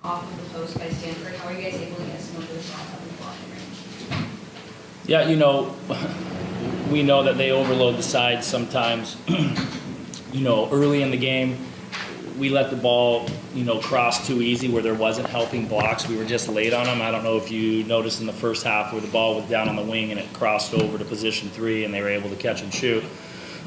off of the post by Stanford. How are you guys able to get some of those shots up in the blocking range? Yeah, you know, we know that they overload the sides sometimes. You know, early in the game, we let the ball, you know, cross too easy where there wasn't helping blocks. We were just late on them. I don't know if you noticed in the first half where the ball was down on the wing and it crossed over to position 3 and they were able to catch and shoot.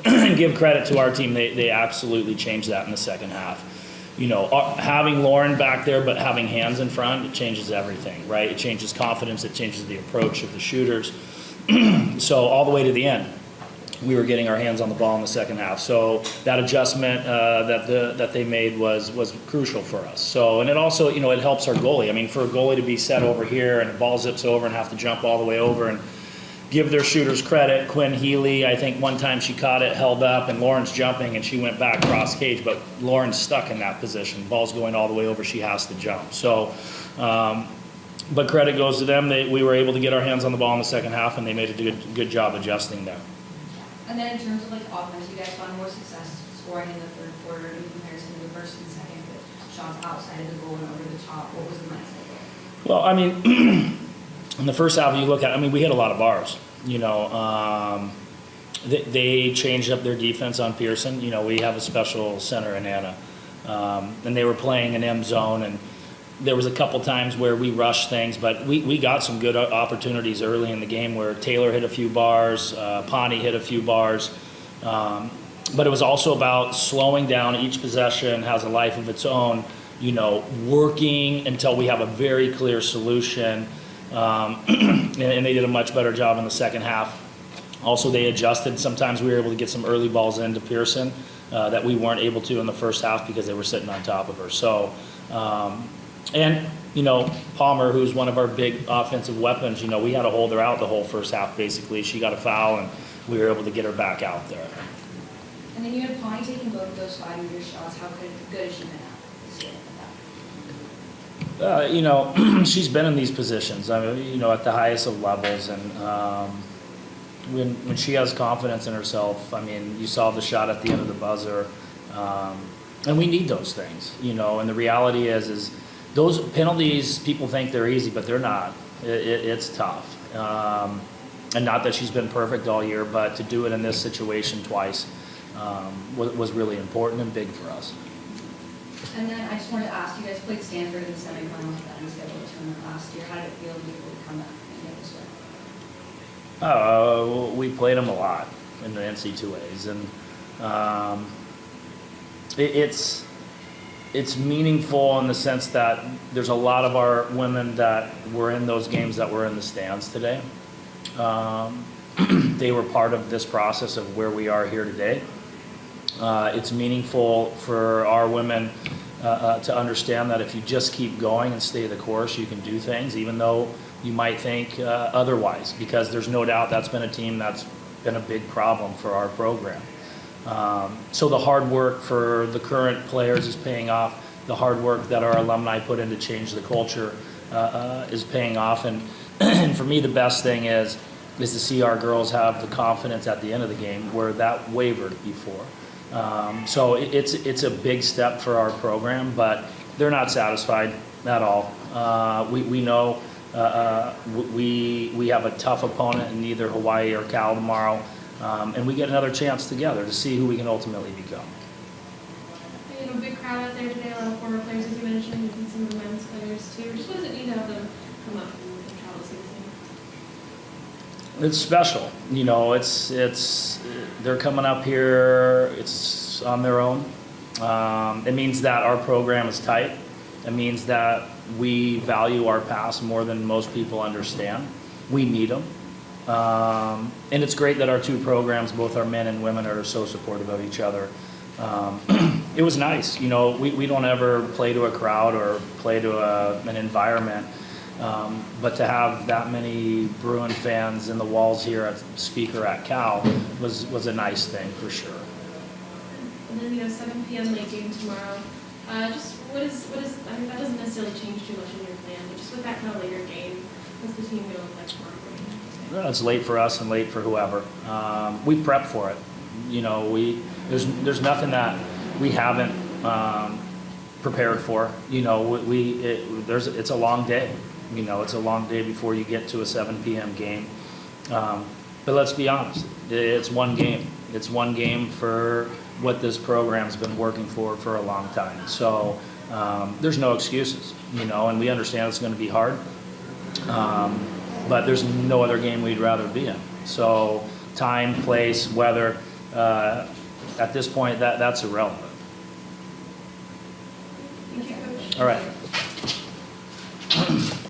And give credit to our team, they absolutely changed that in the second half. You know, having Lauren back there but having hands in front, it changes everything, right? It changes confidence, it changes the approach of the shooters. So all the way to the end, we were getting our hands on the ball in the second half. So that adjustment that they made was crucial for us. So, and it also, you know, it helps our goalie. I mean, for a goalie to be set over here and the ball zips over and have to jump all the way over and give their shooters credit. Quinn Healy, I think one time she caught it, held up, and Lauren's jumping and she went back cross cage, but Lauren's stuck in that position. Ball's going all the way over, she has to jump. So, but credit goes to them. We were able to get our hands on the ball in the second half, and they made a good job adjusting there. And then in terms of like offense, you guys found more success scoring in the third quarter in comparison to the first and second, with shots outside of the goal and over the top. What was the mindset? Well, I mean, in the first half, you look at, I mean, we hit a lot of bars. You know, they changed up their defense on Pearson. You know, we have a special center in Anna, and they were playing an M zone, and there was a couple times where we rushed things, but we got some good opportunities early in the game where Taylor hit a few bars, Pawnee hit a few bars, but it was also about slowing down. Each possession has a life of its own, you know, working until we have a very clear solution, and they did a much better job in the second half. Also, they adjusted. Sometimes we were able to get some early balls into Pearson that we weren't able to in the first half because they were sitting on top of her. So, and, you know, Palmer, who's one of our big offensive weapons, you know, we had to hold her out the whole first half, basically. She got a foul, and we were able to get her back out there. And then you had Pawnee taking both of those 5-meter shots. How good has she been at this year? You know, she's been in these positions, I mean, you know, at the highest of levels. And when she has confidence in herself, I mean, you saw the shot at the end of the buzzer. And we need those things, you know, and the reality is those penalties, people think they're easy, but they're not. It's tough. And not that she's been perfect all year, but to do it in this situation twice was really important and big for us. And then I just wanted to ask, you guys played Stanford in the semifinals of that NCAA tournament last year. How did it feel to be able to come back and get this way? We played them a lot in the NC2As, and it's meaningful in the sense that there's a lot of our women that were in those games that were in the stands today. They were part of this process of where we are here today. It's meaningful for our women to understand that if you just keep going and stay the course, you can do things, even though you might think otherwise, because there's no doubt that's been a team that's been a big problem for our program. So the hard work for the current players is paying off. The hard work that our alumni put in to change the culture is paying off. And for me, the best thing is to see our girls have the confidence at the end of the game where that wavered before. So it's a big step for our program, but they're not satisfied at all. We know we have a tough opponent in either Hawaii or Cal tomorrow. And we get another chance together to see who we can ultimately become. You have a big crowd out there today, a lot of former players, as you mentioned, and some of the men's players too. Just what does it mean to have them come up and travel to see the team? It's special, you know. It's they're coming up here. It's on their own. It means that our program is tight. It means that we value our past more than most people understand. We need them. And it's great that our two programs, both our men and women, are so supportive of each other. It was nice, you know, we don't ever play to a crowd or play to an environment, but to have that many Bruin fans in the walls here at Speaker at Cal was a nice thing for sure. And then, you know, 7 p.m. late game tomorrow. Just what is, I mean, that doesn't necessarily change too much in your plan, but just with that kind of later game, what's the team going to look like tomorrow? Well, it's late for us and late for whoever. We prep for it. You know, there's nothing that we haven't prepared for. You know, it's a long day. You know, it's a long day before you get to a 7 p.m. game. But let's be honest, it's one game. It's one game for what this program's been working for a long time. So there's no excuses, you know, and we understand it's going to be hard. But there's no other game we'd rather be in. So time, place, weather, at this point, that's irrelevant. Thank you, Coach. All right.